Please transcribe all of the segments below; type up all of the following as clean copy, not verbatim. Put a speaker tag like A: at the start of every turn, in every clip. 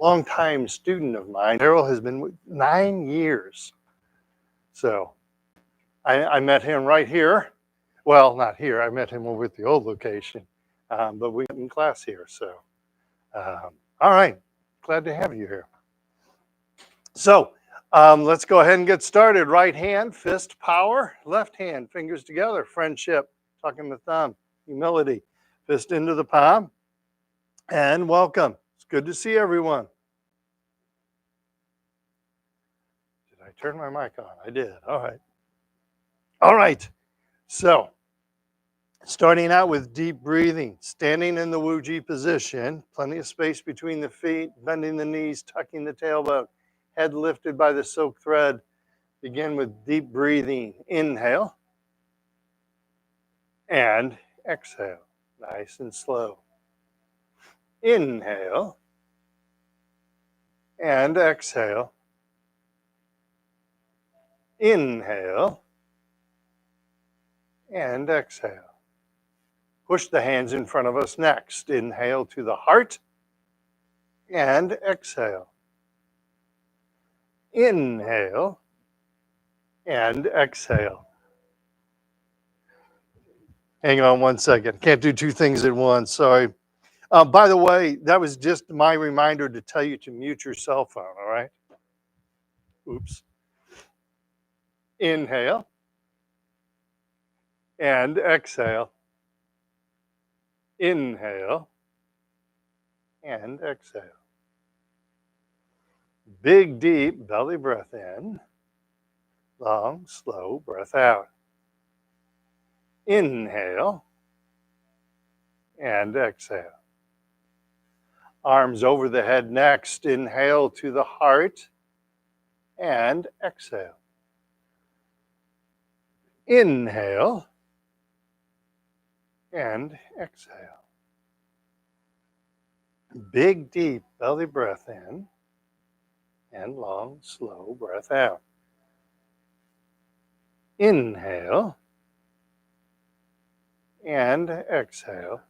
A: longtime student of mine. Harold has been with 9 years. So I met him right here. Well, not here. I met him over at the old location, but we met in class here. So, all right. Glad to have you here. So let's go ahead and get started. Right hand, fist power. Left hand, fingers together. Friendship, tucking the thumb. Humility, fist into the palm. And welcome. It's good to see everyone. Did I turn my mic on? I did. All right. All right. So, starting out with deep breathing, standing in the Wuji position, plenty of space between the feet, bending the knees, tucking the tailbone, head lifted by the silk thread. Begin with deep breathing. Inhale and exhale. Nice and slow. Inhale and exhale. Inhale and exhale. Push the hands in front of us next. Inhale to the heart and exhale. Inhale and exhale. Hang on one second. Can't do two things at once. Sorry. By the way, that was just my reminder to tell you to mute your cell phone, all right? Oops. Inhale and exhale. Inhale and exhale. Big, deep belly breath in. Long, slow breath out. Inhale and exhale. Arms over the head next. Inhale to the heart and exhale. Inhale and exhale. Big, deep belly breath in and long, slow breath out. Inhale and exhale.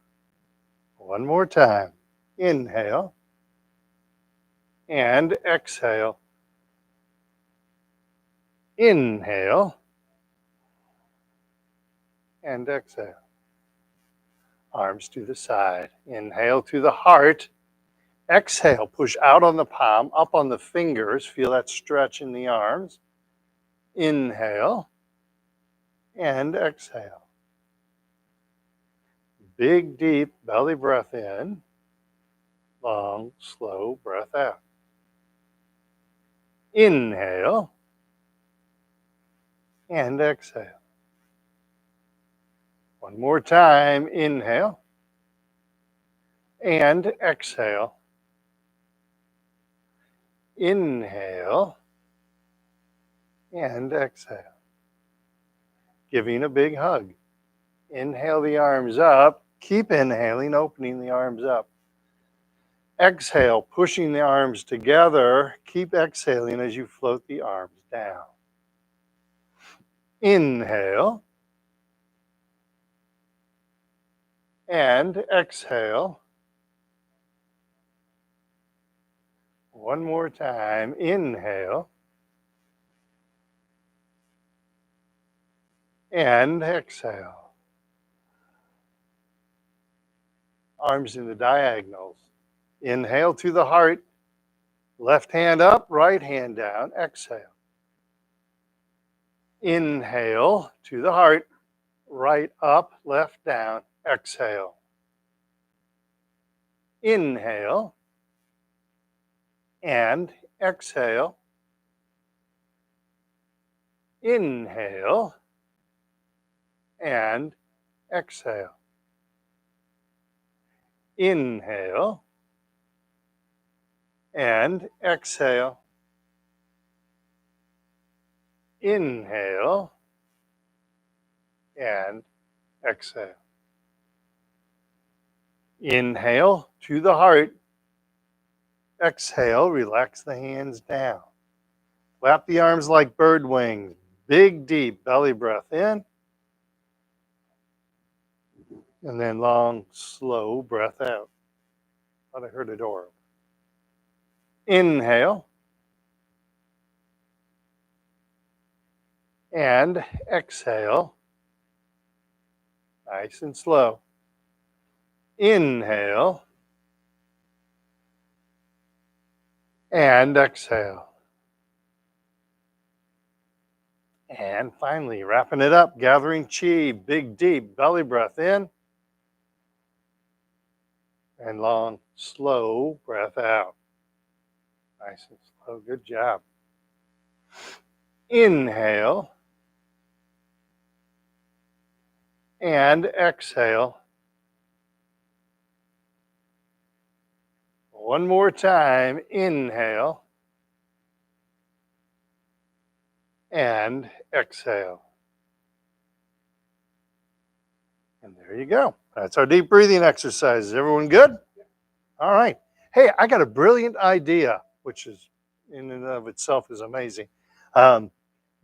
A: One more time. Inhale and exhale. Inhale and exhale. Arms to the side. Inhale to the heart. Exhale, push out on the palm, up on the fingers. Feel that stretch in the arms. Inhale and exhale. Big, deep belly breath in. Long, slow breath out. Inhale and exhale. One more time. Inhale and exhale. Inhale and exhale. Giving a big hug. Inhale the arms up. Keep inhaling, opening the arms up. Exhale, pushing the arms together. Keep exhaling as you float the arms down. Inhale and exhale. One more time. Inhale and exhale. Arms in the diagonals. Inhale to the heart. Left hand up, right hand down. Exhale. Inhale to the heart. Right up, left down. Exhale. Inhale and exhale. Inhale and exhale. Inhale and exhale. Inhale and exhale. Inhale to the heart. Exhale, relax the hands down. Flap the arms like bird wings. Big, deep belly breath in. And then long, slow breath out. Thought I heard a door. Inhale. And exhale. Nice and slow. Inhale. And exhale. And finally, wrapping it up, gathering chi, big, deep belly breath in. And long, slow breath out. Nice and slow. Good job. Inhale. And exhale. One more time. Inhale. And exhale. And there you go. That's our deep breathing exercises. Everyone good? All right. Hey, I got a brilliant idea, which is in and of itself is amazing. Um,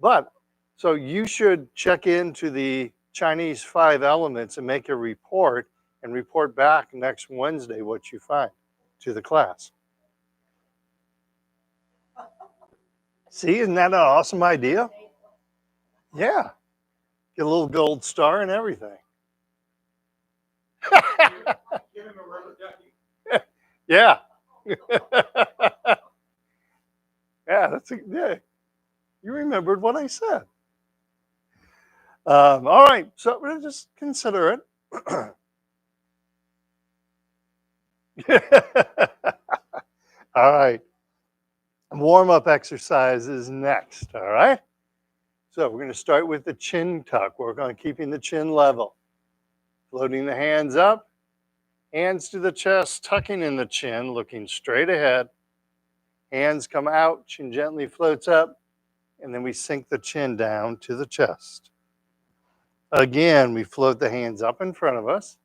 A: but so you should check into the Chinese 5 elements and make a report and report back next Wednesday what you find to the class. See, isn't that an awesome idea? Yeah. Get a little gold star and everything. Yeah. Yeah, yeah. You remembered what I said. All right, so we'll just consider it. All right, warm-up exercise is next. All right, so we're going to start with the chin tuck. Work on keeping the chin level, floating the hands up, hands to the chest, tucking in the chin, looking straight ahead. Hands come out, chin gently floats up, and then we sink the chin down to the chest. Again, we float the hands up in front of us.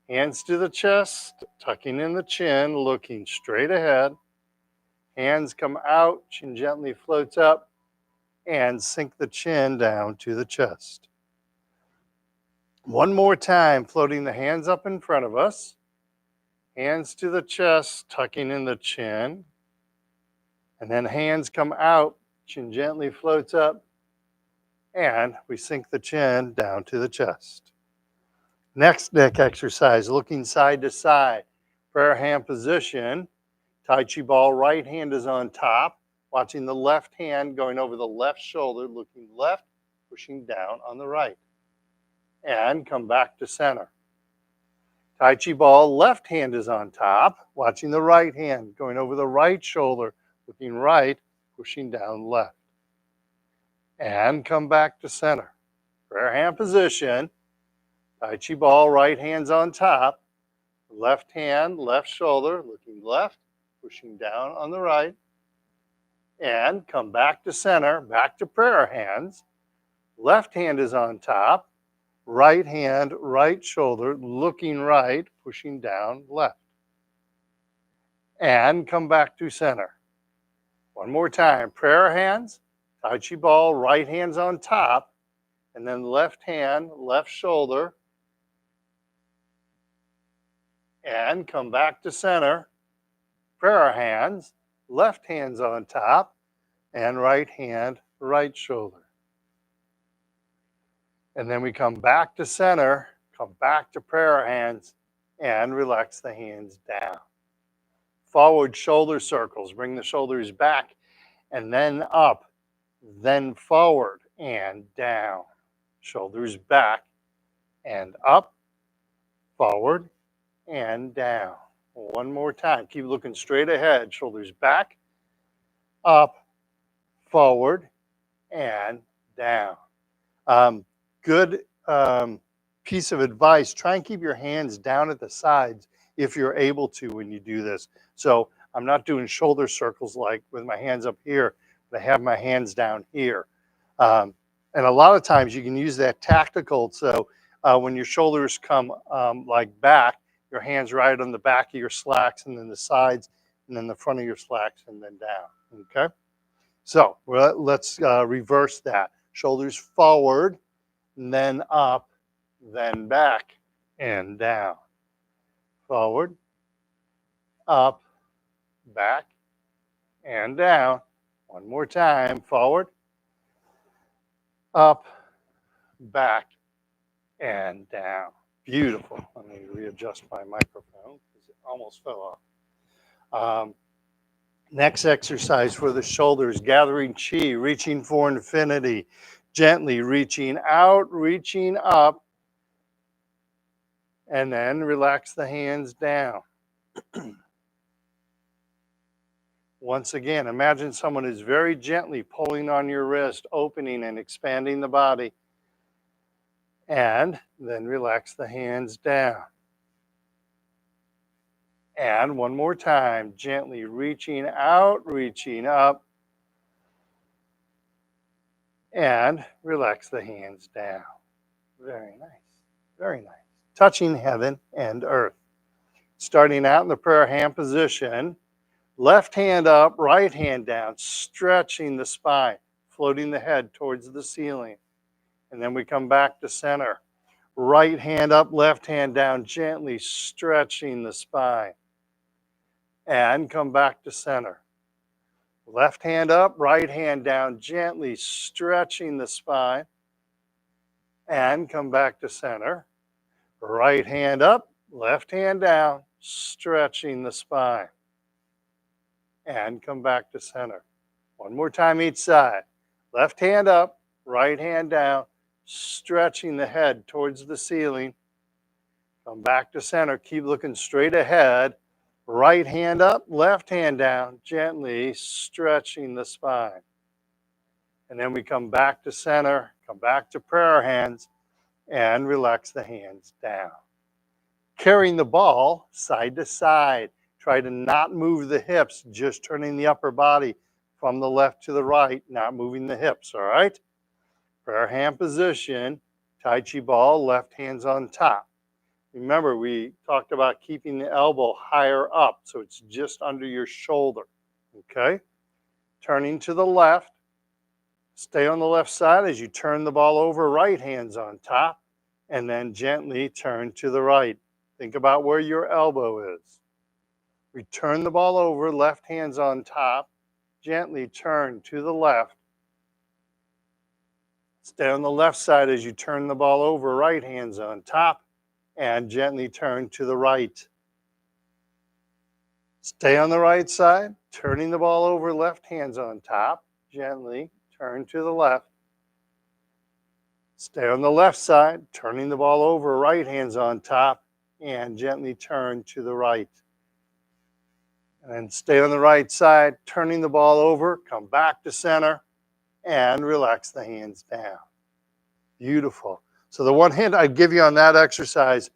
A: Hands to the chest, tucking in the chin, looking straight ahead. Hands come out, chin gently floats up, and sink the chin down to the chest. One more time, floating the hands up in front of us. Hands to the chest, tucking in the chin. And then hands come out, chin gently floats up, and we sink the chin down to the chest. Next neck exercise, looking side to side. Prayer hand position. Tai Chi ball, right hand is on top, watching the left hand going over the left shoulder, looking left, pushing down on the right. And come back to center. Tai Chi ball, left hand is on top, watching the right hand going over the right shoulder, looking right, pushing down left. And come back to center. Prayer hand position. Tai Chi ball, right hand's on top, left hand, left shoulder, looking left, pushing down on the right. And come back to center, back to prayer hands. Left hand is on top, right hand, right shoulder, looking right, pushing down left. And come back to center. One more time, prayer hands, Tai Chi ball, right hand's on top, and then left hand, left shoulder, and come back to center. Prayer hands, left hand's on top, and right hand, right shoulder. And then we come back to center, come back to prayer hands, and relax the hands down. Forward shoulder circles, bring the shoulders back, and then up, then forward and down. Shoulders back and up, forward and down. One more time. Keep looking straight ahead. Shoulders back, up, forward, and down. Good piece of advice. Try and keep your hands down at the sides if you're able to when you do this. So I'm not doing shoulder circles like with my hands up here, but I have my hands down here. And a lot of times you can use that tactical. So when your shoulders come like back, your hands right on the back of your slacks and then the sides and then the front of your slacks and then down. Okay. So let's reverse that. Shoulders forward, and then up, then back and down. Forward, up, back, and down. One more time, forward, up, back, and down. Beautiful. Let me readjust my microphone because it almost fell off. Next exercise for the shoulders, gathering chi, reaching for infinity, gently reaching out, reaching up, and then relax the hands down. Once again, imagine someone is very gently pulling on your wrist, opening and expanding the body, and then relax the hands down. And one more time, gently reaching out, reaching up, and relax the hands down. Very nice, very nice. Touching heaven and earth. Starting out in the prayer hand position, left hand up, right hand down, stretching the spine, floating the head towards the ceiling. And then we come back to center. Right hand up, left hand down, gently stretching the spine. And come back to center. Left hand up, right hand down, gently stretching the spine. And come back to center. Right hand up, left hand down, stretching the spine. And come back to center. One more time each side. Left hand up, right hand down, stretching the head towards the ceiling. Come back to center. Keep looking straight ahead. Right hand up, left hand down, gently stretching the spine. And then we come back to center, come back to prayer hands, and relax the hands down. Carrying the ball side to side. Try to not move the hips, just turning the upper body from the left to the right, not moving the hips, all right? Prayer hand position, Tai Chi ball, left hands on top. Remember, we talked about keeping the elbow higher up, so it's just under your shoulder, okay? Turning to the left. Stay on the left side as you turn the ball over, right hands on top, and then gently turn to the right. Think about where your elbow is. Return the ball over, left hands on top, gently turn to the left. Stay on the left side as you turn the ball over, right hands on top, and gently turn to the right. Stay on the right side, turning the ball over, left hands on top, gently turn to the left. Stay on the left side, turning the ball over, right hands on top, and gently turn to the right. And then stay on the right side, turning the ball over, come back to center, and relax the hands down. Beautiful. So the one hint I'd give you on that exercise,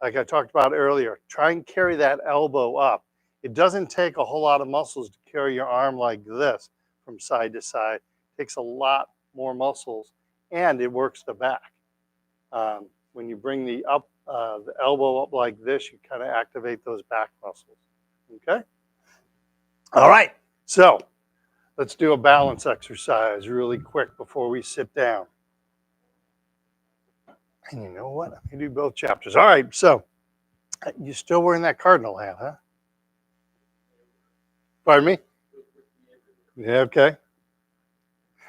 A: like I talked about earlier, try and carry that elbow up. It doesn't take a whole lot of muscles to carry your arm like this from side to side. It takes a lot more muscles, and it works the back. When you bring the elbow up like this, you kind of activate those back muscles. Okay? All right. So let's do a balance exercise really quick before we sit down. And you know what? I can do both chapters. All right. So you're still wearing that cardinal hat, huh? Pardon me? Yeah, okay.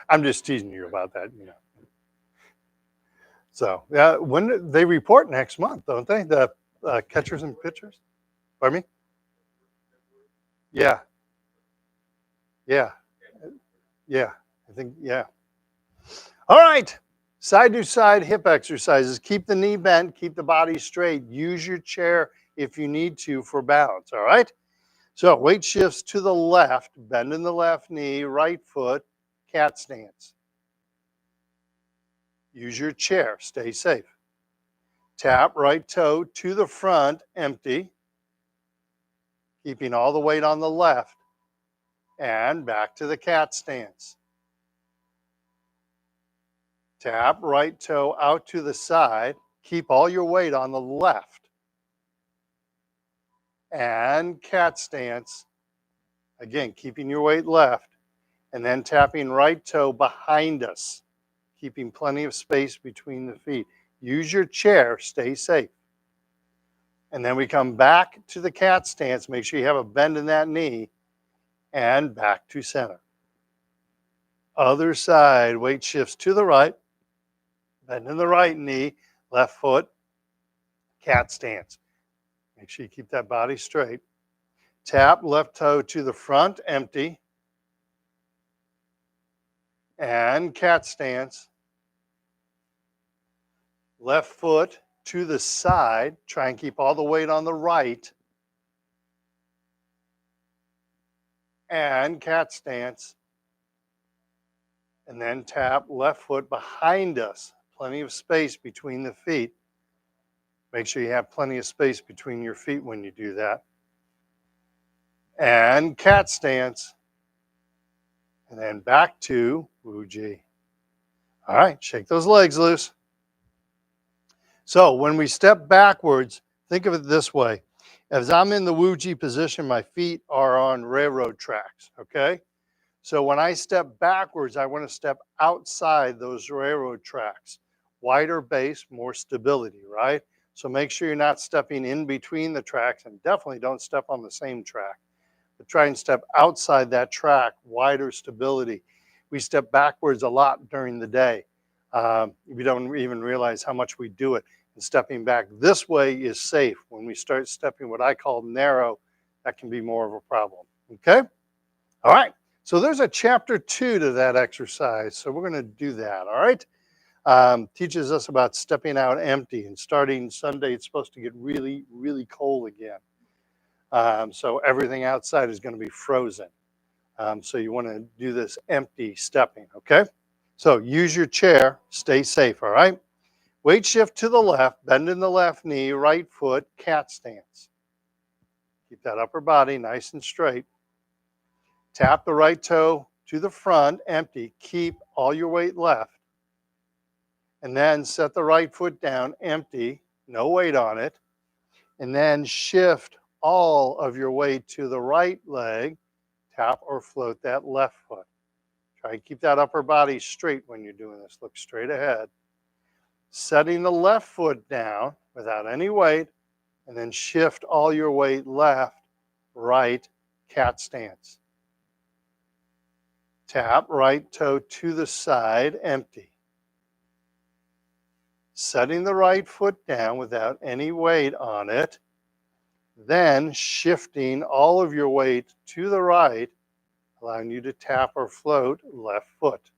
A: I'm just teasing you about that, you know. So, yeah, when they report next month, don't they? The catchers and pitchers? Pardon me? Yeah. Yeah. Yeah. I think, yeah. All right. Side to side hip exercises. Keep the knee bent, keep the body straight. Use your chair if you need to for balance, all right? So weight shifts to the left, bend in the left knee, right foot, cat stance. Use your chair, stay safe. Tap right toe to the front, empty, keeping all the weight on the left, and back to the cat stance. Tap right toe out to the side, keep all your weight on the left, and cat stance, again, keeping your weight left, and then tapping right toe behind us, keeping plenty of space between the feet. Use your chair, stay safe. And then we come back to the cat stance. Make sure you have a bend in that knee. and back to center. Other side, weight shifts to the right, bend in the right knee, left foot, cat stance. Make sure you keep that body straight. Tap left toe to the front, empty, and cat stance. Left foot to the side, try and keep all the weight on the right, and cat stance. And then tap left foot behind us. Plenty of space between the feet. Make sure you have plenty of space between your feet when you do that. And cat stance. And then back to Wu-Ji. All right, shake those legs loose. So when we step backwards, think of it this way. As I'm in the Wu-Ji position, my feet are on railroad tracks, okay? So when I step backwards, I want to step outside those railroad tracks. Wider base, more stability, right? So make sure you're not stepping in between the tracks, and definitely don't step on the same track. But try and step outside that track, wider stability. We step backwards a lot during the day. We don't even realize how much we do it. And stepping back this way is safe. When we start stepping what I call narrow, that can be more of a problem, okay? All right. So there's a chapter 2 to that exercise. So we're going to do that, all right? Teaches us about stepping out empty. And starting Sunday, it's supposed to get really, really cold again. So everything outside is going to be frozen. So you want to do this empty stepping, okay? So use your chair. Stay safe, all right? Weight shift to the left. Bend in the left knee. Right foot. Cat stance. Keep that upper body nice and straight. Tap the right toe to the front, empty. Keep all your weight left. And then set the right foot down, empty, no weight on it. And then shift all of your weight to the right leg. Tap or float that left foot. Try and keep that upper body straight when you're doing this. Look straight ahead. Setting the left foot down without any weight. And then shift all your weight left, right, cat stance. Tap right toe to the side, empty. Setting the right foot down without any weight on it. Then shifting all of your weight to the right, allowing you to tap or float left foot.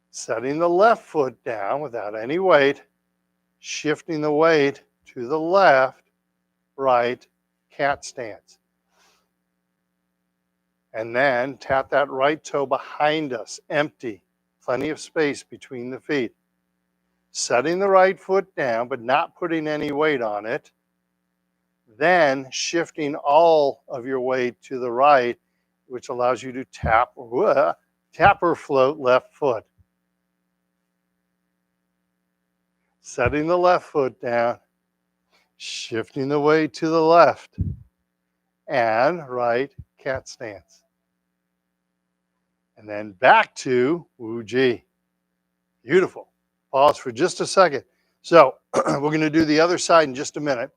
A: Setting the left foot down without any weight, shifting the weight to the left, right, cat stance. And then tap that right toe behind us, empty, plenty of space between the feet. Setting the right foot down, but not putting any weight on it. Then shifting all of your weight to the right, which allows you to tap or float left foot. Setting the left foot down, shifting the weight to the left, and right cat stance. And then back to Wu-Ji. Beautiful. Pause for just a second. So we're going to do the other side in just a minute.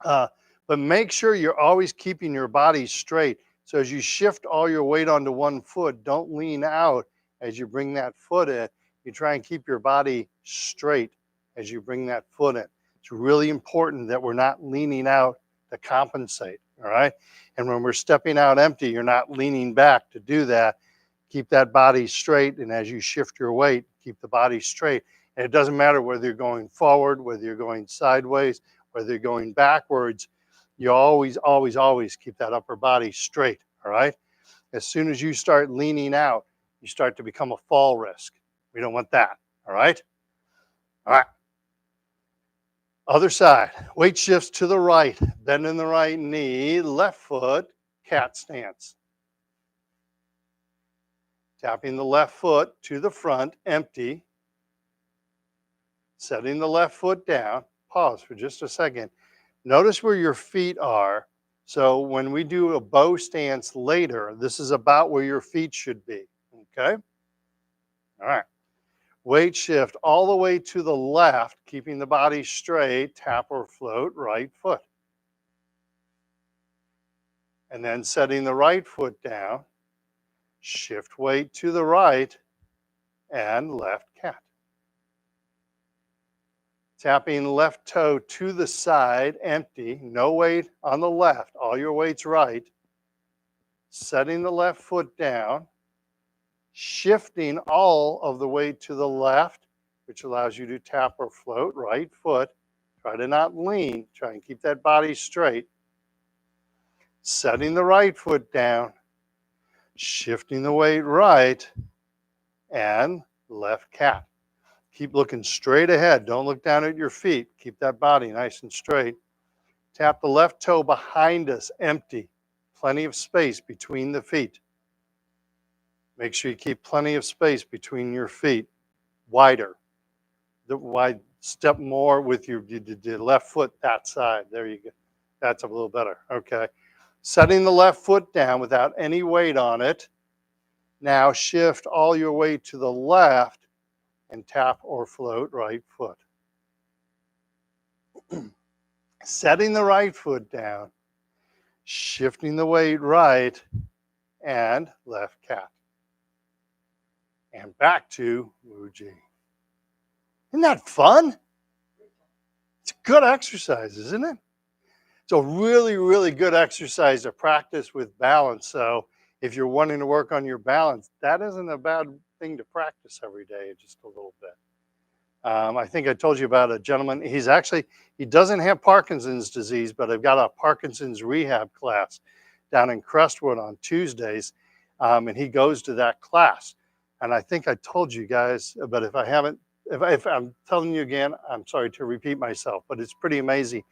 A: But make sure you're always keeping your body straight. So as you shift all your weight onto one foot, don't lean out as you bring that foot in. You try and keep your body straight as you bring that foot in. It's really important that we're not leaning out to compensate, all right? And when we're stepping out empty, you're not leaning back to do that. Keep that body straight, and as you shift your weight, keep the body straight. And it doesn't matter whether you're going forward, whether you're going sideways, whether you're going backwards, you always, always, always keep that upper body straight, all right? As soon as you start leaning out, you start to become a fall risk. We don't want that, all right? All right. Other side, weight shifts to the right, bend in the right knee, left foot, cat stance. Tapping the left foot to the front, empty. Setting the left foot down. Pause for just a second. Notice where your feet are. So when we do a bow stance later, this is about where your feet should be. Okay? All right. Weight shift all the way to the left, keeping the body straight. Tap or float right foot. And then setting the right foot down, shift weight to the right, and left cat. Tapping left toe to the side, empty, no weight on the left, all your weight's right. Setting the left foot down, shifting all of the weight to the left, which allows you to tap or float right foot. Try to not lean, try and keep that body straight. Setting the right foot down, shifting the weight right, and left cat. Keep looking straight ahead. Don't look down at your feet. Keep that body nice and straight. Tap the left toe behind us, empty. Plenty of space between the feet. Make sure you keep plenty of space between your feet. Wider. The wide step more with your left foot that side. There you go. That's a little better. Okay. Setting the left foot down without any weight on it. Now shift all your weight to the left and tap or float right foot. Setting the right foot down, shifting the weight right, and left cat. And back to Wuji. Isn't that fun? It's a good exercise, isn't it? It's a really, really good exercise to practice with balance. So if you're wanting to work on your balance, that isn't a bad thing to practice every day, just a little bit. I think I told you about a gentleman. He doesn't have Parkinson's disease, but I've got a Parkinson's rehab class down in Crestwood on Tuesdays, and he goes to that class. And I think I told you guys, but if I haven't, if I'm telling you again, I'm sorry to repeat myself, but it's pretty amazing.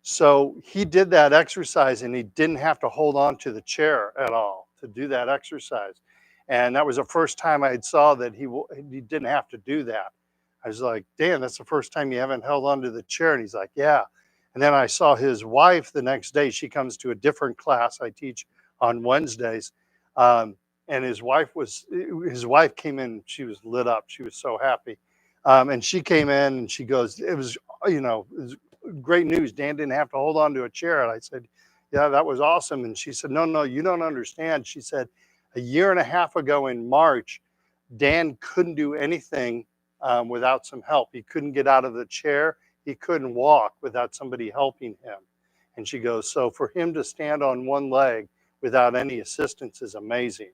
A: So he did that exercise, and he didn't have to hold on to the chair at all to do that exercise. And that was the first time I saw that he didn't have to do that. I was like, Dan, that's the first time you haven't held onto the chair. And he's like, yeah. And then I saw his wife the next day. She comes to a different class I teach on Wednesdays. And his wife came in, she was lit up. She was so happy. And she came in and she goes, it was great news. Dan didn't have to hold on to a chair. And I said, yeah, that was awesome. And she said, no, you don't understand. She said, a year and a half ago in March, Dan couldn't do anything without some help. He couldn't get out of the chair. He couldn't walk without somebody helping him. And she goes, so for him to stand on one leg without any assistance is amazing.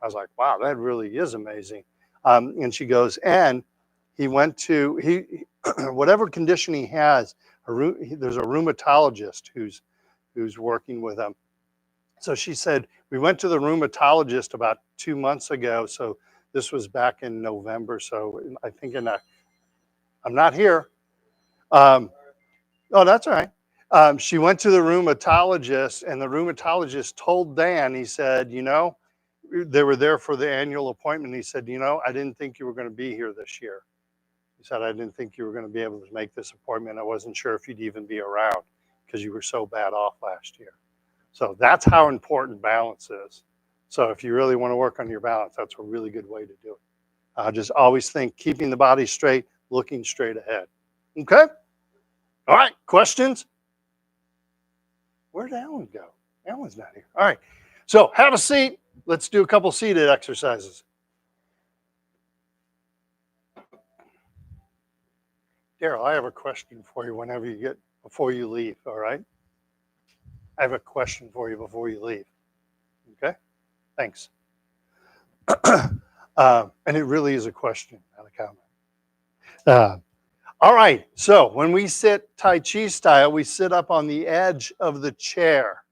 A: I was like, wow, that really is amazing. And she goes, and he went to, whatever condition he has, there's a rheumatologist who's working with him. So she said, we went to the rheumatologist about 2 months ago. So this was back in November. So I think I'm not here. Oh, that's all right. She went to the rheumatologist, and the rheumatologist told Dan, he said, they were there for the annual appointment. He said, I didn't think you were going to be here this year. He said, I didn't think you were going to be able to make this appointment. I wasn't sure if you'd even be around because you were so bad off last year. So that's how important balance is. So if you really want to work on your balance, that's a really good way to do it. Just always think keeping the body straight, looking straight ahead. Okay? All right, questions? Where'd Alan go? Alan's not here. All right, so have a seat. Let's do a couple seated exercises. Daryl, I have a question for you before you leave, all right? I have a question for you before you leave. Okay? Thanks. And it really is a question, not a comment. All right, so when we sit Tai Chi style, we sit up on the edge of the chair.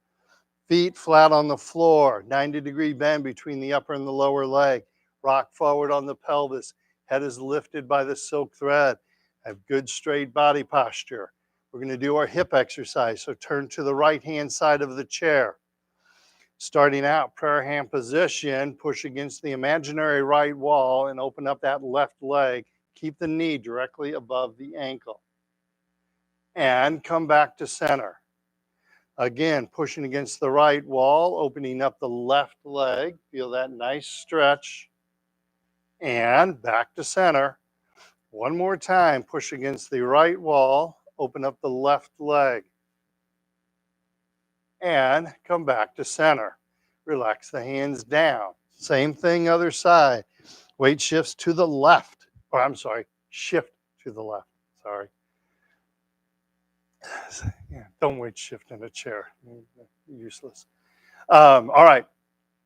A: Feet flat on the floor, 90-degree bend between the upper and the lower leg. Rock forward on the pelvis. Head is lifted by the silk thread. Have good straight body posture. We're going to do our hip exercise, so turn to the right-hand side of the chair. Starting out, prayer hand position, push against the imaginary right wall and open up that left leg. Keep the knee directly above the ankle. And come back to center. Again, pushing against the right wall, opening up the left leg. Feel that nice stretch. And back to center. One more time, push against the right wall, open up the left leg. and come back to center. Relax the hands down. Same thing, other side. Weight shifts to the left. Or I'm sorry, shift to the left. Sorry. Yeah, don't weight shift in a chair. Useless. All right.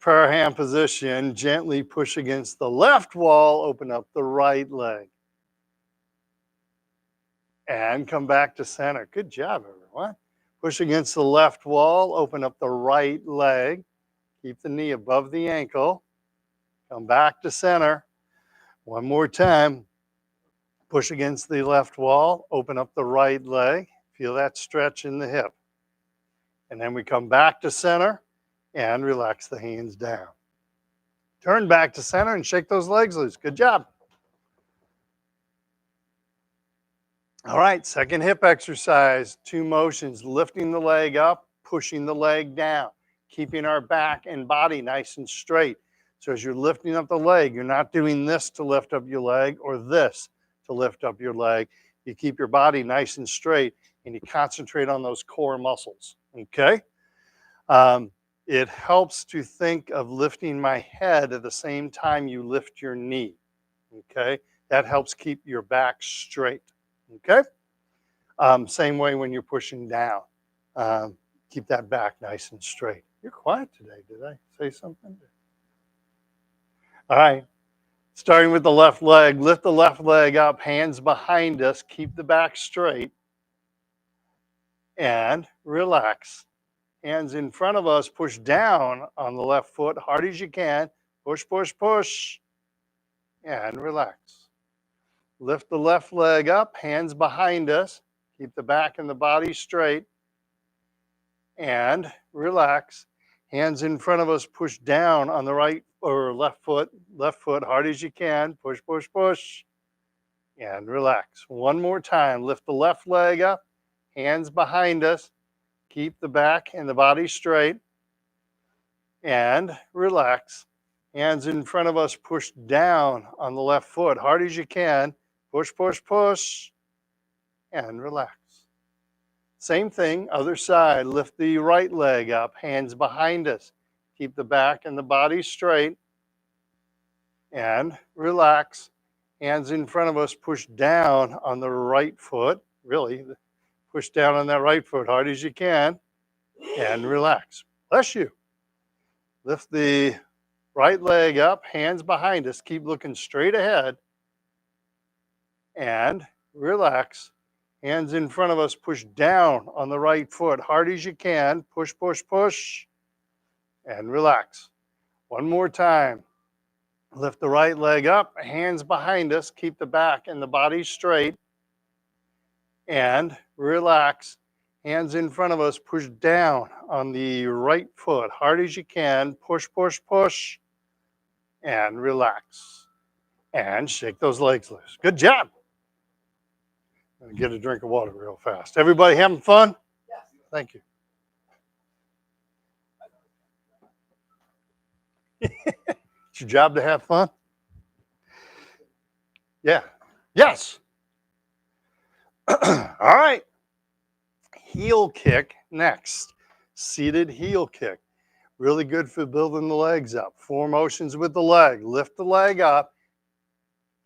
A: Prayer hand position. Gently push against the left wall. Open up the right leg. And come back to center. Good job, everyone. Push against the left wall. Open up the right leg. Keep the knee above the ankle. Come back to center. One more time. Push against the left wall. Open up the right leg. Feel that stretch in the hip. And then we come back to center and relax the hands down. Turn back to center and shake those legs loose. Good job. All right, second hip exercise. 2 motions, lifting the leg up, pushing the leg down, keeping our back and body nice and straight. So as you're lifting up the leg, you're not doing this to lift up your leg or this to lift up your leg. You keep your body nice and straight and you concentrate on those core muscles, okay? It helps to think of lifting my head at the same time you lift your knee, okay? That helps keep your back straight, okay? Same way when you're pushing down. Keep that back nice and straight. You're quiet today. Did I say something? All right. Starting with the left leg. Lift the left leg up, hands behind us. Keep the back straight. And relax. Hands in front of us. Push down on the left foot hard as you can. Push, push, push. And relax. Lift the left leg up, hands behind us. Keep the back and the body straight. And relax. Hands in front of us, push down on the right or left foot hard as you can. Push, push, push. And relax. One more time. Lift the left leg up, hands behind us. Keep the back and the body straight. And relax. Hands in front of us, push down on the left foot hard as you can. Push, push, push. And relax. Same thing, other side. Lift the right leg up, hands behind us. Keep the back and the body straight. And relax. Hands in front of us, push down on the right foot. Really, push down on that right foot hard as you can. And relax. Bless you. Lift the right leg up, hands behind us. Keep looking straight ahead. And relax. Hands in front of us, push down on the right foot hard as you can. Push, push, push. And relax. One more time. Lift the right leg up, hands behind us. Keep the back and the body straight. And relax. Hands in front of us, push down on the right foot hard as you can. Push, push, push. And relax. And shake those legs loose. Good job. And get a drink of water real fast. Everybody having fun? Yes. Thank you. It's your job to have fun? Yeah. Yes. All right. Heel kick next. Seated heel kick. Really good for building the legs up. 4 motions with the leg. Lift the leg up.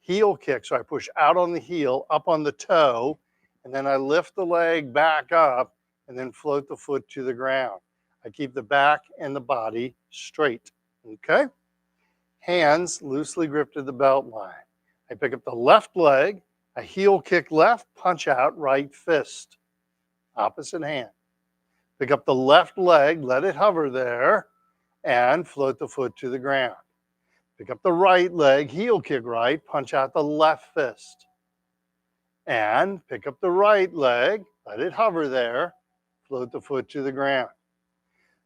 A: Heel kick. So I push out on the heel, up on the toe, and then I lift the leg back up and then float the foot to the ground. I keep the back and the body straight. Okay? Hands loosely gripped to the belt line. I pick up the left leg, a heel kick left, punch out right fist. Opposite hand. Pick up the left leg, let it hover there, and float the foot to the ground. Pick up the right leg, heel kick right, punch out the left fist. And pick up the right leg, let it hover there, float the foot to the ground.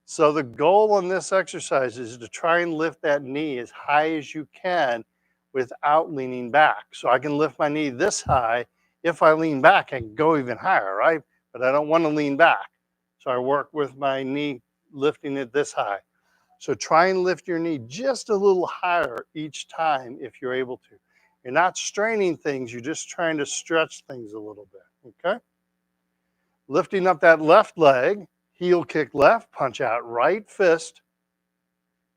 A: So the goal on this exercise is to try and lift that knee as high as you can without leaning back. So I can lift my knee this high. If I lean back, I can go even higher, right? But I don't want to lean back. So I work with my knee lifting it this high. So try and lift your knee just a little higher each time if you're able to. You're not straining things, you're just trying to stretch things a little bit, okay? Lifting up that left leg, heel kick left, punch out right fist.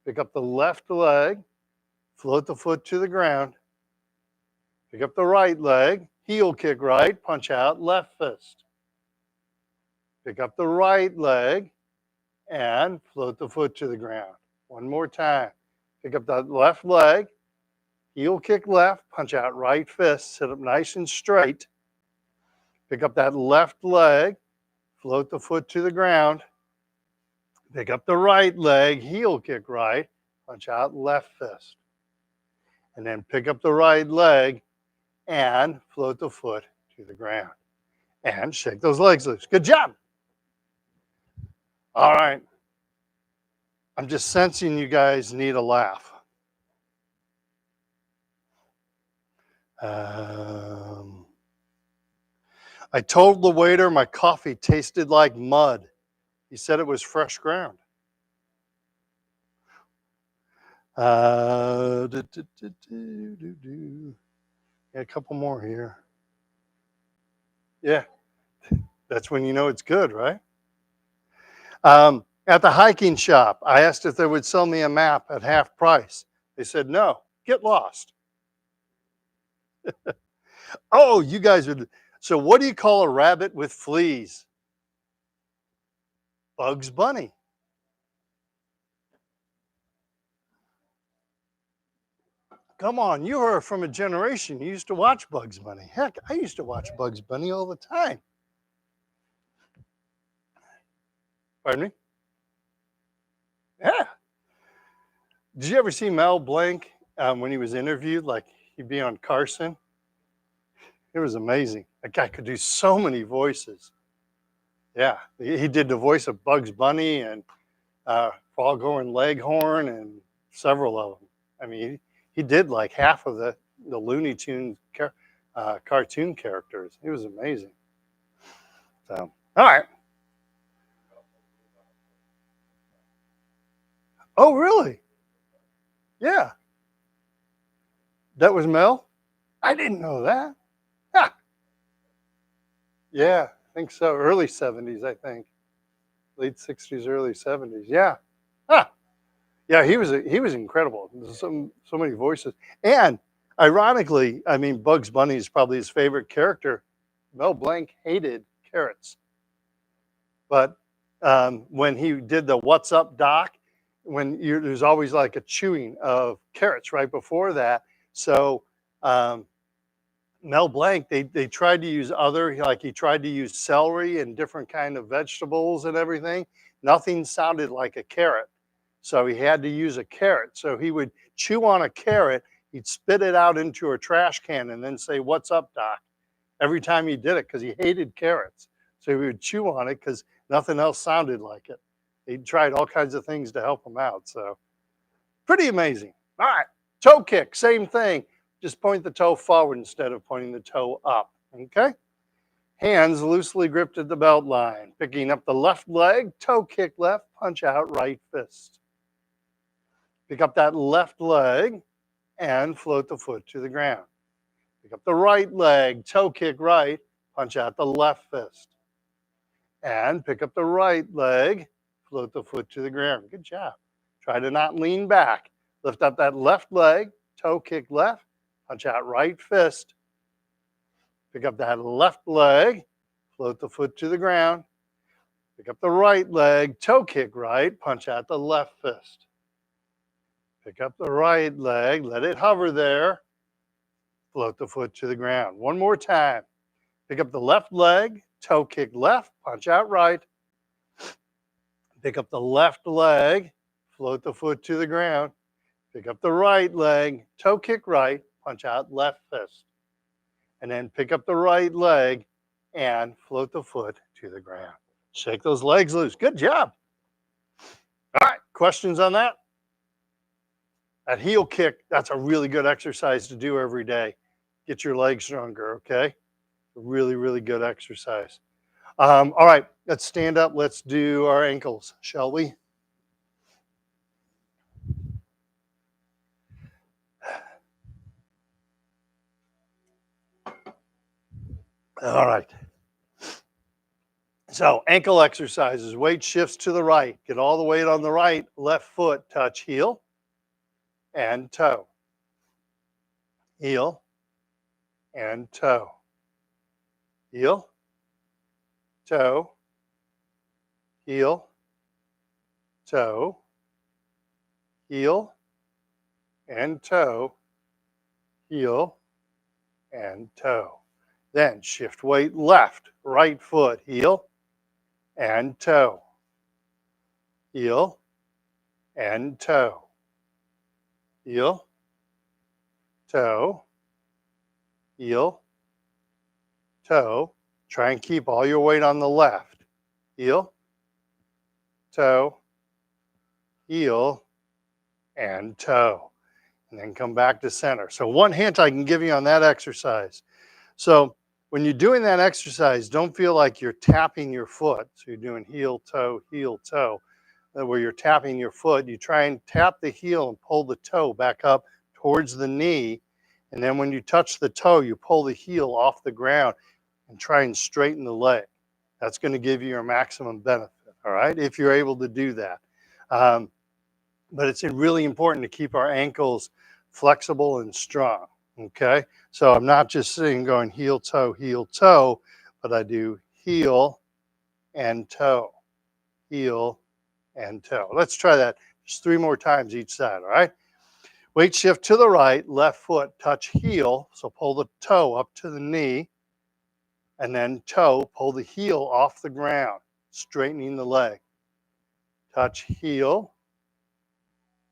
A: Pick up the left leg, float the foot to the ground. Pick up the right leg, heel kick right, punch out left fist. Pick up the right leg and float the foot to the ground. One more time. Pick up the left leg, heel kick left, punch out right fist, sit up nice and straight. Pick up that left leg, float the foot to the ground. Pick up the right leg, heel kick right, punch out left fist. And then pick up the right leg and float the foot to the ground. And shake those legs loose. Good job. All right. I'm just sensing you guys need a laugh. I told the waiter my coffee tasted like mud. He said it was fresh ground. Yeah, a couple more here. Yeah, that's when you know it's good, right? At the hiking shop, I asked if they would sell me a map at half price. They said, no, get lost. Oh, you guys are. So, what do you call a rabbit with fleas? Bugs Bunny. Come on, you are from a generation. You used to watch Bugs Bunny. Heck, I used to watch Bugs Bunny all the time. Pardon me? Yeah. Did you ever see Mel Blanc when he was interviewed? Like he'd be on Carson. It was amazing. That guy could do so many voices. Yeah, he did the voice of Bugs Bunny and Foghorn Leghorn and several of them. I mean, he did like half of the Looney Tunes cartoon characters. It was amazing. So, all right. Oh, really? Yeah. That was Mel? I didn't know that. Huh. Yeah, I think so. Early 70s, I think. Late 60s, early 70s. Yeah. Huh. Yeah, he was incredible. So many voices. And ironically, I mean Bugs Bunny is probably his favorite character. Mel Blanc hated carrots. But when he did the What's Up Doc, there's always like a chewing of carrots right before that. So Mel Blanc, they tried to use he tried to use celery and different kind of vegetables and everything. Nothing sounded like a carrot. So he had to use a carrot. So he would chew on a carrot, he'd spit it out into a trash can and then say, "What's up, Doc?" Every time he did it because he hated carrots. So he would chew on it because nothing else sounded like it. He tried all kinds of things to help him out. So pretty amazing. All right, toe kick, same thing. Just point the toe forward instead of pointing the toe up. Okay? Hands loosely gripped at the belt line. Picking up the left leg, toe kick left, punch out right fist. Pick up that left leg and float the foot to the ground. Pick up the right leg, toe kick right, punch out the left fist. And pick up the right leg, float the foot to the ground. Good job. Try to not lean back. Lift up that left leg, toe kick left, punch out right fist. Pick up that left leg, float the foot to the ground. Pick up the right leg, toe kick right, punch out the left fist. Pick up the right leg, let it hover there, float the foot to the ground. One more time. Pick up the left leg, toe kick left, punch out right. Pick up the left leg, float the foot to the ground. Pick up the right leg, toe kick right, punch out left fist. And then pick up the right leg and float the foot to the ground. Shake those legs loose. Good job. All right, questions on that? That heel kick, that's a really good exercise to do every day. Get your legs stronger, okay? Really, really good exercise. All right, let's stand up. Let's do our ankles, shall we? All right. So ankle exercises, weight shifts to the right. Get all the weight on the right, left foot, touch heel and toe. Heel and toe. Heel, toe, heel, toe, heel, and toe, heel, and toe. Then shift weight left, right foot, heel and toe, heel and toe, heel, toe, heel, toe. Try and keep all your weight on the left. Heel, toe, heel, and toe. And then come back to center. So one hint I can give you on that exercise. So when you're doing that exercise, don't feel like you're tapping your foot. So you're doing heel, toe, where you're tapping your foot. You try and tap the heel and pull the toe back up towards the knee. And then when you touch the toe, you pull the heel off the ground and try and straighten the leg. That's going to give you your maximum benefit, all right, if you're able to do that. But it's really important to keep our ankles flexible and strong, okay? So I'm not just sitting going heel, toe, but I do heel and toe, heel and toe. Let's try that just 3 more times each side, all right? Weight shift to the right, left foot, touch heel, so pull the toe up to the knee, and then toe, pull the heel off the ground, straightening the leg. Touch heel,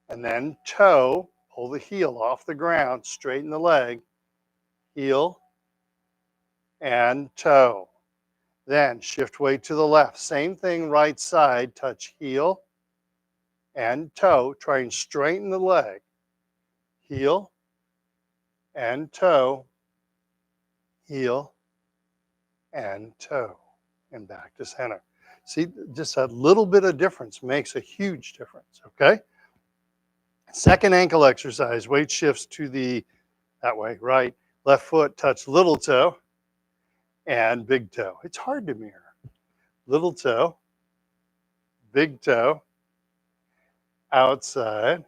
A: and then toe, pull the heel off the ground, straighten the leg, heel and toe. Then shift weight to the left. Same thing, right side, touch heel and toe. Try and straighten the leg, heel and toe, heel and toe, and back to center. See, just a little bit of difference makes a huge difference, okay? Second ankle exercise, weight shifts to that way, right. Left foot, touch little toe and big toe. It's hard to mirror. Little toe, big toe, outside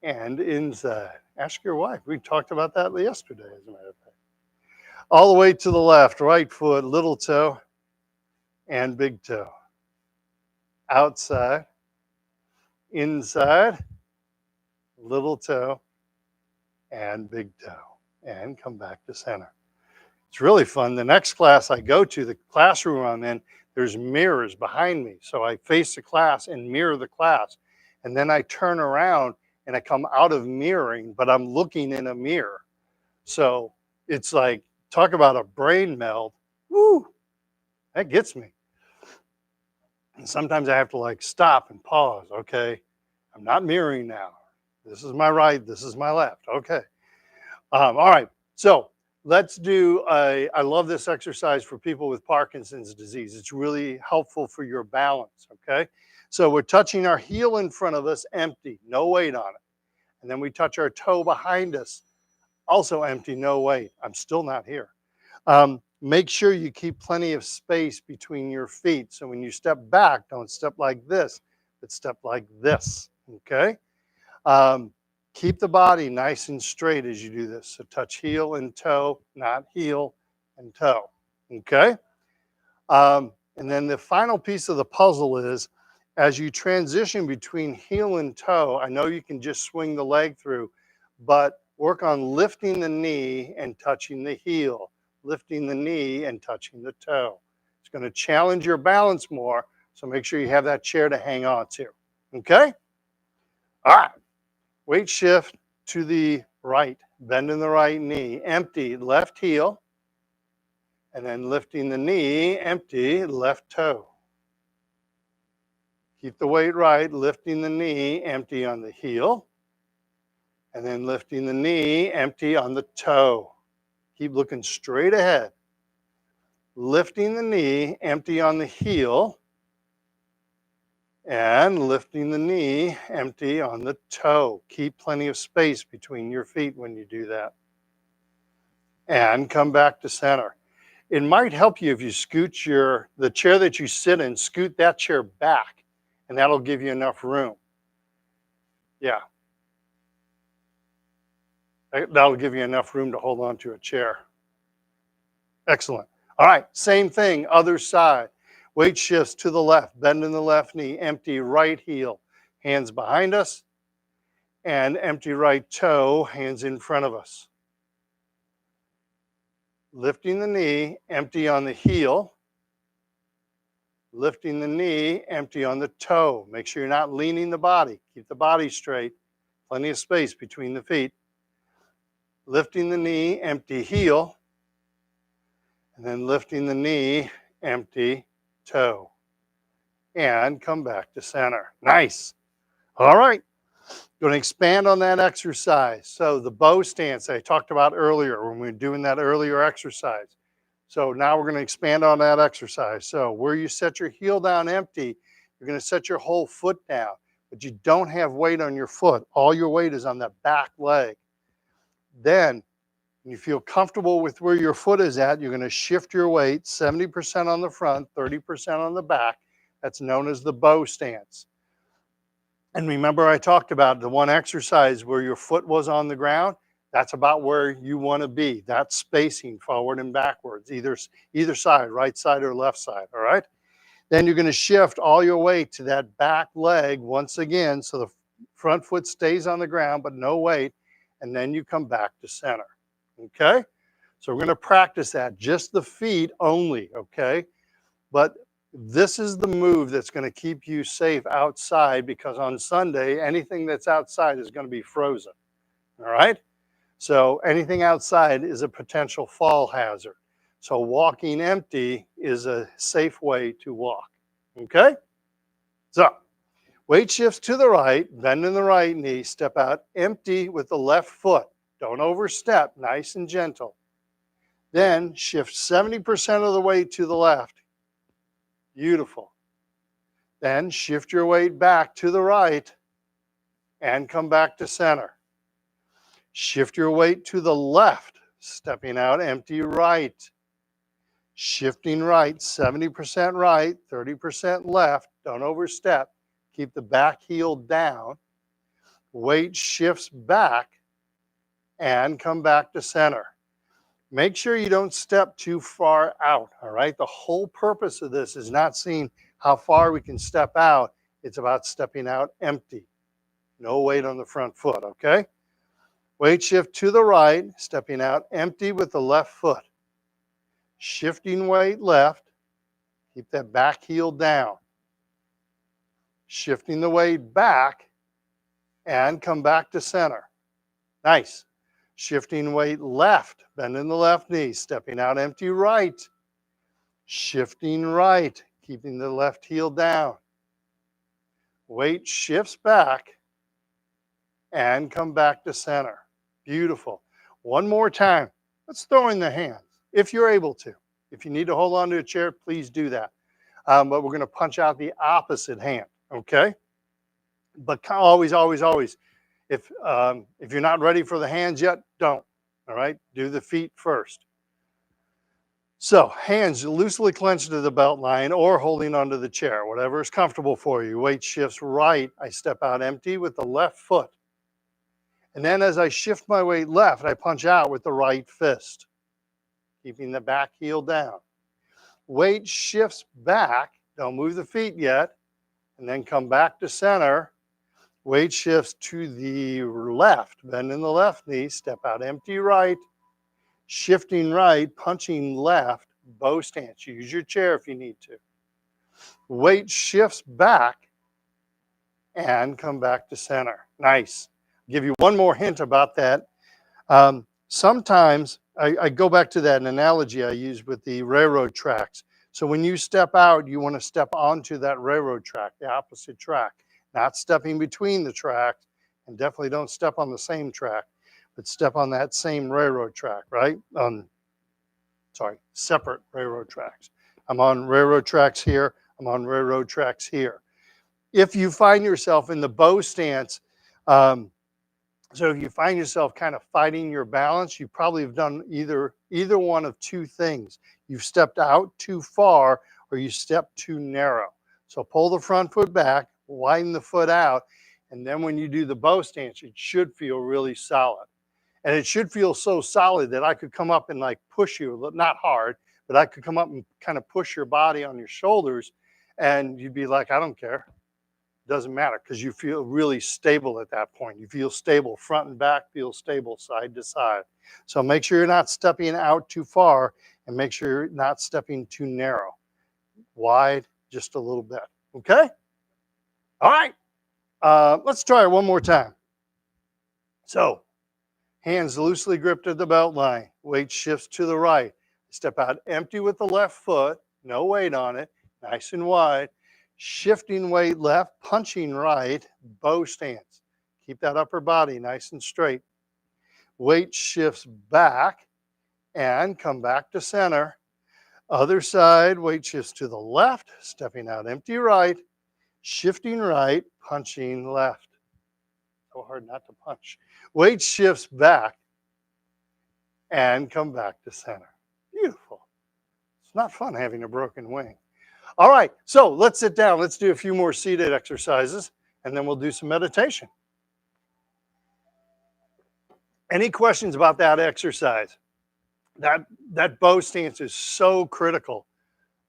A: and inside. Ask your wife. We talked about that yesterday, as a matter of fact. All the way to the left, right foot, little toe and big toe. Outside, inside, little toe and big toe. And come back to center. It's really fun. The next class I go to, the classroom I'm in, there's mirrors behind me. So I face the class and mirror the class. And then I turn around and I come out of mirroring, but I'm looking in a mirror. So it's like, talk about a brain meld. Woo, that gets me. And sometimes I have to like stop and pause. Okay, I'm not mirroring now. This is my right, this is my left. Okay. All right, so let's do I love this exercise for people with Parkinson's disease. It's really helpful for your balance, okay? So we're touching our heel in front of us, empty, no weight on it. And then we touch our toe behind us, also empty, no weight. I'm still not here. Make sure you keep plenty of space between your feet. So when you step back, don't step like this, but step like this, okay? Keep the body nice and straight as you do this. So touch heel and toe, not heel and toe, okay? And then the final piece of the puzzle is, as you transition between heel and toe, I know you can just swing the leg through, but work on lifting the knee and touching the heel, lifting the knee and touching the toe. It's going to challenge your balance more, so make sure you have that chair to hang on to, okay? All right. Weight shift to the right, bending the right knee, empty left heel, and then lifting the knee, empty left toe. Keep the weight right, lifting the knee, empty on the heel, and then lifting the knee, empty on the toe. Keep looking straight ahead. Lifting the knee, empty on the heel, and lifting the knee, empty on the toe. Keep plenty of space between your feet when you do that. And come back to center. It might help you if you scoot the chair that you sit in, scoot that chair back, and that'll give you enough room. Yeah, that'll give you enough room to hold on to a chair. Excellent. All right, same thing, other side. Weight shifts to the left, bend in the left knee, empty right heel, hands behind us, and empty right toe, hands in front of us. Lifting the knee, empty on the heel. Lifting the knee, empty on the toe. Make sure you're not leaning the body. Keep the body straight. Plenty of space between the feet. Lifting the knee, empty heel. And then lifting the knee, empty toe. And come back to center. Nice. All right. Going to expand on that exercise. So the bow stance I talked about earlier when we were doing that earlier exercise. So now we're going to expand on that exercise. So where you set your heel down empty, you're going to set your whole foot down, but you don't have weight on your foot. All your weight is on the back leg. Then when you feel comfortable with where your foot is at, you're going to shift your weight 70% on the front, 30% on the back. That's known as the bow stance. And remember I talked about the one exercise where your foot was on the ground? That's about where you want to be. That's spacing forward and backwards, either side, right side or left side, all right? Then you're going to shift all your weight to that back leg once again, so the front foot stays on the ground, but no weight, and then you come back to center, okay? So we're going to practice that, just the feet only, okay? But this is the move that's going to keep you safe outside, because on Sunday, anything that's outside is going to be frozen, all right? So anything outside is a potential fall hazard. So walking empty is a safe way to walk, okay? So weight shifts to the right, bend in the right knee, step out empty with the left foot. Don't overstep, nice and gentle. Then shift 70% of the weight to the left. Beautiful. Then shift your weight back to the right and come back to center. Shift your weight to the left, stepping out empty right. Shifting right, 70% right, 30% left. Don't overstep. Keep the back heel down. Weight shifts back and come back to center. Make sure you don't step too far out, all right? The whole purpose of this is not seeing how far we can step out. It's about stepping out empty. No weight on the front foot, okay? Weight shift to the right, stepping out empty with the left foot. Shifting weight left, keep that back heel down. Shifting the weight back and come back to center. Nice. Shifting weight left, bending the left knee, stepping out empty right. Shifting right, keeping the left heel down. Weight shifts back and come back to center. Beautiful. One more time. Let's throw in the hands if you're able to. If you need to hold on to a chair, please do that. But we're going to punch out the opposite hand, okay? But always, always, always, if you're not ready for the hands yet, don't, all right? Do the feet first. So hands loosely clenched to the belt line or holding onto the chair, whatever is comfortable for you. Weight shifts right. I step out empty with the left foot. And then as I shift my weight left, I punch out with the right fist, keeping the back heel down. Weight shifts back. Don't move the feet yet. And then come back to center. Weight shifts to the left. Bend in the left knee. Step out empty right. Shifting right. Punching left. Bow stance. Use your chair if you need to. Weight shifts back. And come back to center. Nice. I'll give you one more hint about that. Sometimes I go back to that analogy I used with the railroad tracks. So when you step out, you want to step onto that railroad track, the opposite track, not stepping between the tracks, and definitely don't step on the same track, but step on that same railroad track, right? Separate railroad tracks. I'm on railroad tracks here. I'm on railroad tracks here. If you find yourself in the bow stance, So if you find yourself kind of fighting your balance, you probably have done either one of two things. You've stepped out too far or you stepped too narrow. So pull the front foot back, widen the foot out, and then when you do the bow stance, it should feel really solid. And it should feel so solid that I could come up and like push you, not hard, but I could come up and kind of push your body on your shoulders and you'd be like, I don't care. Doesn't matter because you feel really stable at that point. You feel stable front and back, feel stable side to side. So make sure you're not stepping out too far and make sure you're not stepping too narrow. Wide, just a little bit. Okay? All right. Let's try it one more time. So hands loosely gripped at the belt line. Weight shifts to the right. Step out empty with the left foot. No weight on it. Nice and wide. Shifting weight left, punching right, bow stance. Keep that upper body nice and straight. Weight shifts back and come back to center. Other side, weight shifts to the left, stepping out empty right, shifting right, punching left. So hard not to punch. Weight shifts back and come back to center. Beautiful. It's not fun having a broken wing. All right, so let's sit down. Let's do a few more seated exercises, and then we'll do some meditation. Any questions about that exercise? That bow stance is so critical.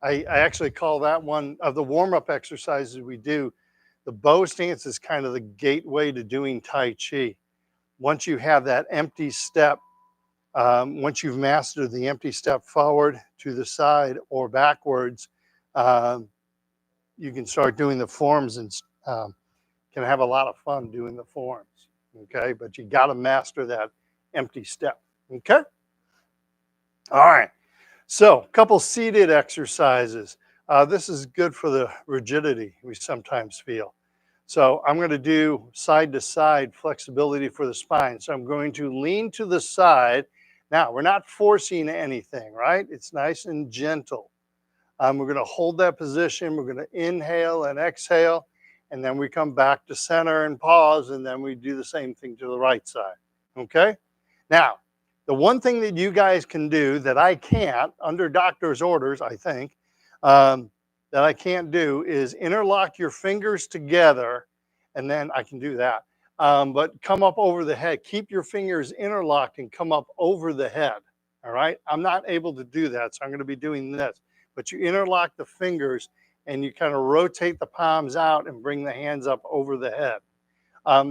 A: I actually call that one of the warm-up exercises we do. The bow stance is kind of the gateway to doing Tai Chi. Once you have that empty step, once you've mastered the empty step forward, to the side, or backwards, you can start doing the forms and can have a lot of fun doing the forms. Okay, but you got to master that empty step. Okay. All right. So, a couple seated exercises. This is good for the rigidity we sometimes feel. So, I'm going to do side to side flexibility for the spine. So, I'm going to lean to the side. Now, we're not forcing anything, right? It's nice and gentle. We're going to hold that position. We're going to inhale and exhale. And then we come back to center and pause. And then we do the same thing to the right side. Okay? Now, the one thing that you guys can do that I can't, under doctor's orders, I think, that I can't do is interlock your fingers together, and then I can do that. But come up over the head. Keep your fingers interlocked and come up over the head. All right? I'm not able to do that, so I'm going to be doing this. But you interlock the fingers, and you kind of rotate the palms out and bring the hands up over the head.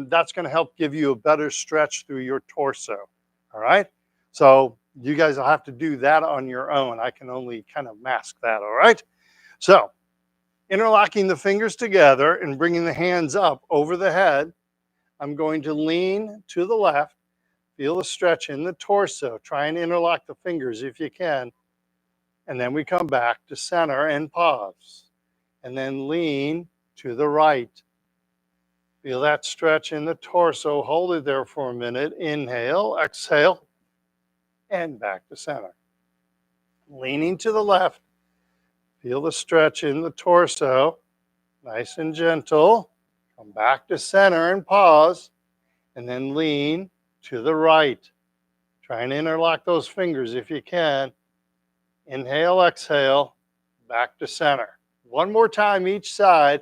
A: That's going to help give you a better stretch through your torso. All right? So you guys will have to do that on your own. I can only kind of mask that, all right? So interlocking the fingers together and bringing the hands up over the head, I'm going to lean to the left, feel a stretch in the torso. Try and interlock the fingers if you can. And then we come back to center and pause. And then lean to the right. Feel that stretch in the torso. Hold it there for a minute. Inhale, exhale, and back to center. Leaning to the left. Feel the stretch in the torso. Nice and gentle. Come back to center and pause. And then lean to the right. Try and interlock those fingers if you can. Inhale, exhale, back to center. One more time each side.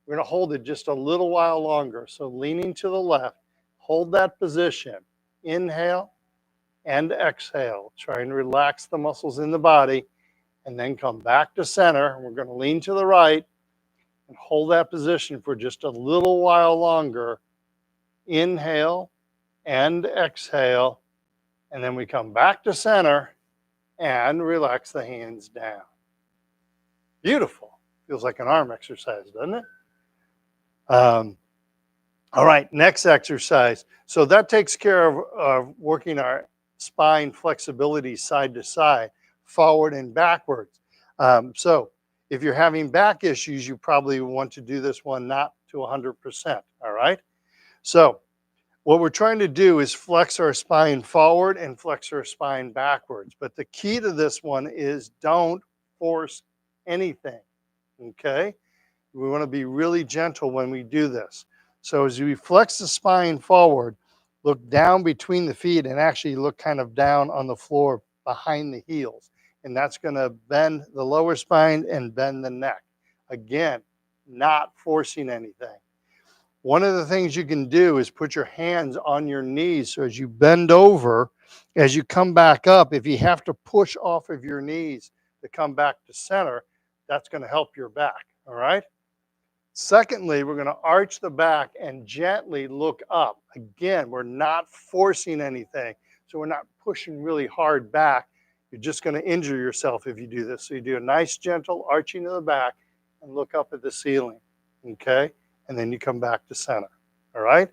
A: We're going to hold it just a little while longer. So leaning to the left, hold that position. Inhale and exhale. Try and relax the muscles in the body and then come back to center. We're going to lean to the right and hold that position for just a little while longer. Inhale and exhale. And then we come back to center and relax the hands down. Beautiful. Feels like an arm exercise, doesn't it? All right, next exercise. So that takes care of working our spine flexibility side to side, forward and backwards. So if you're having back issues, you probably want to do this one not to 100%, all right? So what we're trying to do is flex our spine forward and flex our spine backwards. But the key to this one is don't force anything, okay? We want to be really gentle when we do this. So as we flex the spine forward, Look down between the feet and actually look kind of down on the floor behind the heels. And that's going to bend the lower spine and bend the neck. Again, not forcing anything. One of the things you can do is put your hands on your knees. So as you bend over, as you come back up, if you have to push off of your knees to come back to center, that's going to help your back. All right. Secondly, we're going to arch the back and gently look up. Again, we're not forcing anything. So we're not pushing really hard back. You're just going to injure yourself if you do this. So you do a nice gentle arching of the back and look up at the ceiling. Okay? And then you come back to center. All right?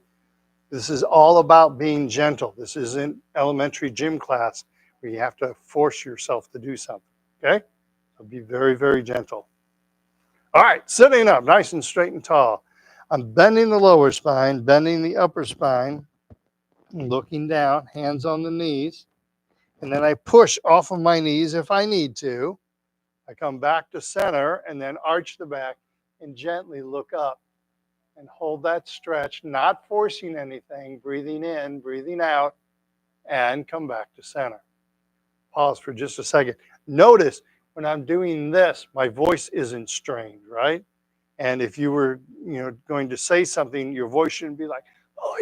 A: This is all about being gentle. This isn't elementary gym class where you have to force yourself to do something. Okay? So be very, very gentle. All right, sitting up, nice and straight and tall. I'm bending the lower spine, bending the upper spine, looking down, hands on the knees. And then I push off of my knees if I need to. I come back to center and then arch the back and gently look up and hold that stretch, not forcing anything, breathing in, breathing out, and come back to center. Pause for just a second. Notice when I'm doing this, my voice isn't strained, right? And if you were, going to say something, your voice shouldn't be like, oh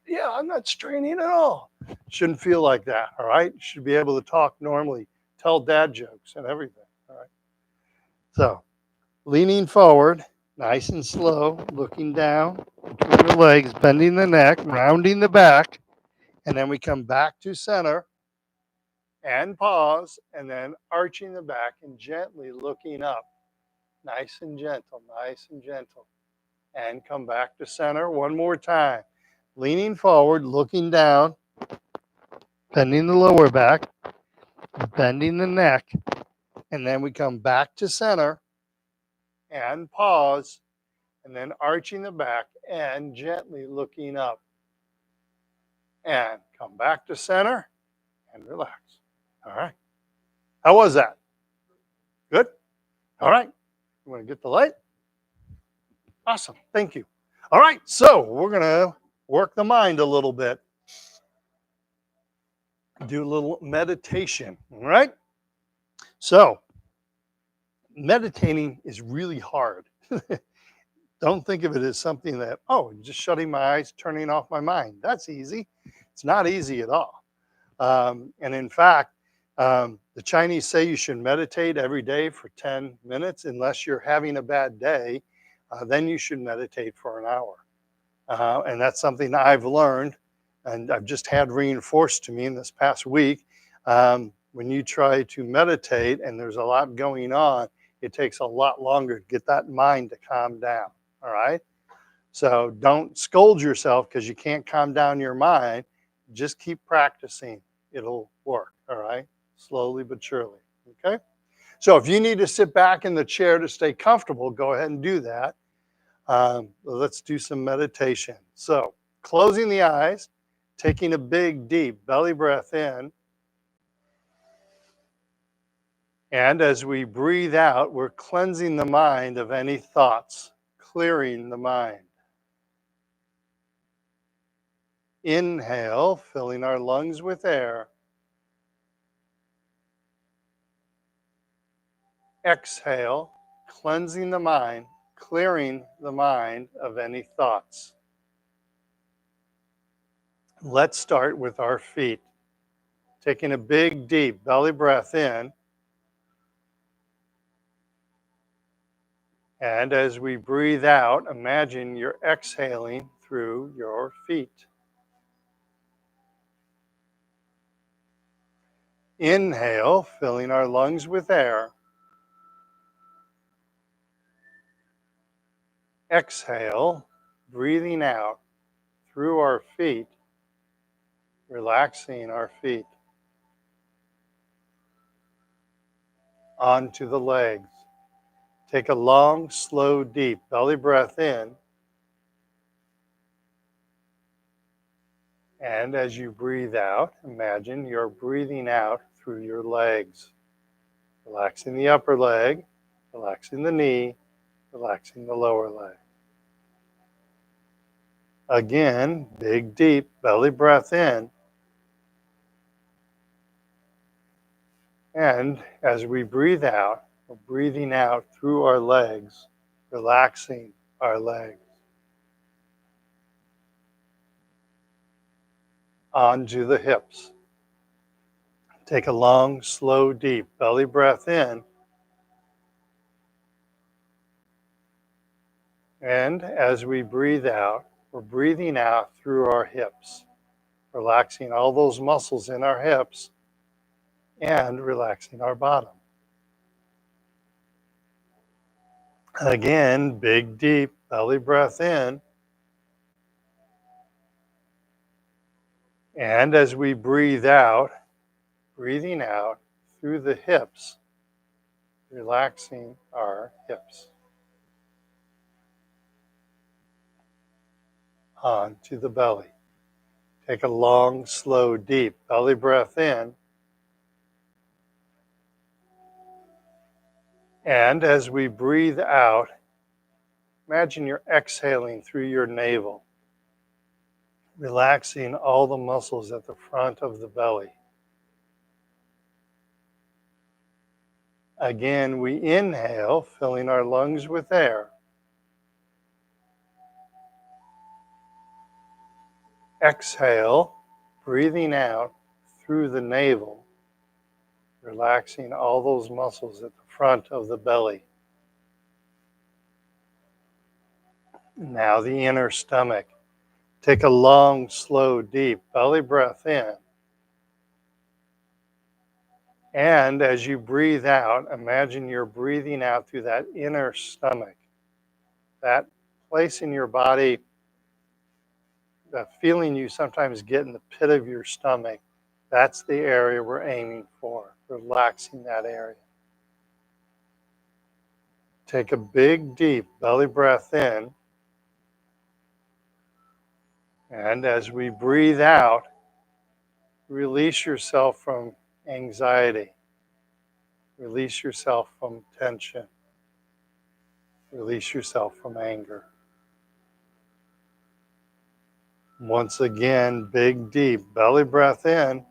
A: yeah, I'm not straining at all. Shouldn't feel like that, all right? You should be able to talk normally, tell dad jokes and everything, all right? So, leaning forward, nice and slow, looking down between the legs, bending the neck, rounding the back, and then we come back to center and pause, and then arching the back and gently looking up. Nice and gentle, nice and gentle. And come back to center one more time. Leaning forward, looking down, bending the lower back, bending the neck, and then we come back to center and pause, and then arching the back and gently looking up. And come back to center and relax. All right. How was that? Good? All right. You want to get the light? Awesome. Thank you. All right. So we're going to work the mind a little bit. Do a little meditation. All right. So meditating is really hard. Don't think of it as something that, just shutting my eyes, turning off my mind. That's easy. It's not easy at all. And in fact, the Chinese say you should meditate every day for 10 minutes unless you're having a bad day. Then you should meditate for an hour. And that's something I've learned and I've just had reinforced to me in this past week. When you try to meditate and there's a lot going on, it takes a lot longer to get that mind to calm down. All right. So don't scold yourself because you can't calm down your mind. Just keep practicing. It'll work. All right. Slowly but surely. Okay. So if you need to sit back in the chair to stay comfortable, go ahead and do that. Let's do some meditation. So closing the eyes, taking a big, deep belly breath in. And as we breathe out, we're cleansing the mind of any thoughts, clearing the mind. Inhale, filling our lungs with air. Exhale, cleansing the mind, clearing the mind of any thoughts. Let's start with our feet. Taking a big, deep belly breath in. And as we breathe out, imagine you're exhaling through your feet. Inhale, filling our lungs with air. Exhale, breathing out through our feet, relaxing our feet. Onto the legs. Take a long, slow, deep belly breath in. And as you breathe out, imagine you're breathing out through your legs. Relaxing the upper leg, relaxing the knee, relaxing the lower leg. Again, big, deep belly breath in. And as we breathe out, we're breathing out through our legs, relaxing our legs onto the hips. Take a long, slow, deep belly breath in. And as we breathe out, we're breathing out through our hips, relaxing all those muscles in our hips and relaxing our bottom. Again, big, deep belly breath in. And as we breathe out, breathing out through the hips, relaxing our hips onto the belly. Take a long, slow, deep belly breath in. And as we breathe out, imagine you're exhaling through your navel, relaxing all the muscles at the front of the belly. Again, we inhale, filling our lungs with air. Exhale, breathing out through the navel, relaxing all those muscles at the front of the belly. Now the inner stomach. Take a long, slow, deep belly breath in. And as you breathe out, imagine you're breathing out through that inner stomach, that place in your body, that feeling you sometimes get in the pit of your stomach. That's the area we're aiming for, relaxing that area. Take a big, deep belly breath in. And as we breathe out, release yourself from anxiety. Release yourself from tension. Release yourself from anger. Once again, big, deep belly breath in.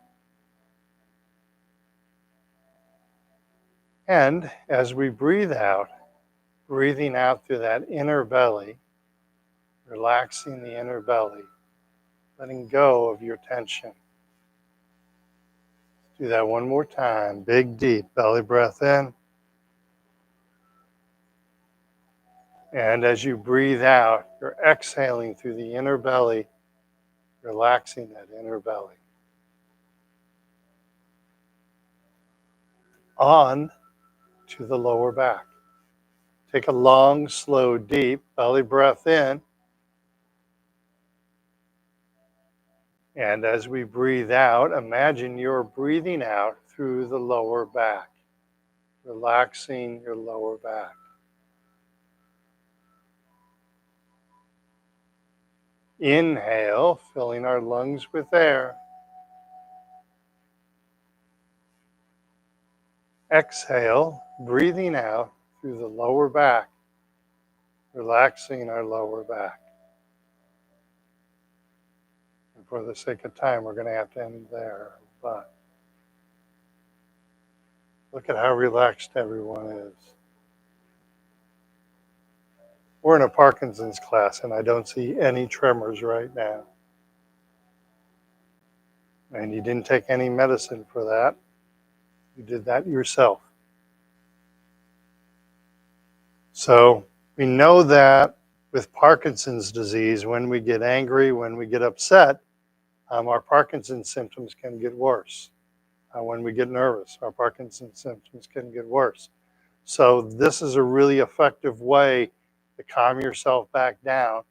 A: And as we breathe out, breathing out through that inner belly, relaxing the inner belly, letting go of your tension. Do that one more time. Big, deep belly breath in. And as you breathe out, you're exhaling through the inner belly, relaxing that inner belly. On to the lower back. Take a long, slow, deep belly breath in. And as we breathe out, imagine you're breathing out through the lower back, relaxing your lower back. Inhale, filling our lungs with air. Exhale, breathing out through the lower back, relaxing our lower back. And for the sake of time, we're going to have to end there. But look at how relaxed everyone is. We're in a Parkinson's class, and I don't see any tremors right now. And you didn't take any medicine for that. You did that yourself. So we know that with Parkinson's disease, when we get angry, when we get upset, our Parkinson's symptoms can get worse. When we get nervous, our Parkinson's symptoms can get worse. So this is a really effective way to calm yourself back down,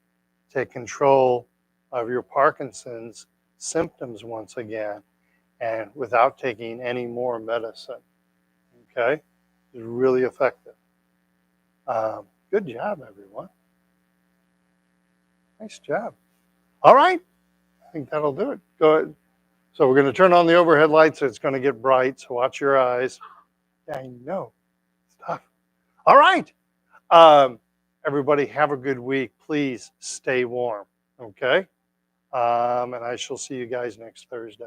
A: take control of your Parkinson's symptoms once again, and without taking any more medicine. Okay? It's really effective. Good job, everyone. Nice job. All right. I think that'll do it. Go ahead. So we're going to turn on the overhead lights. So it's going to get bright. So watch your eyes. I know. Stop. All right. Everybody have a good week. Please stay warm. Okay. And I shall see you guys next Thursday.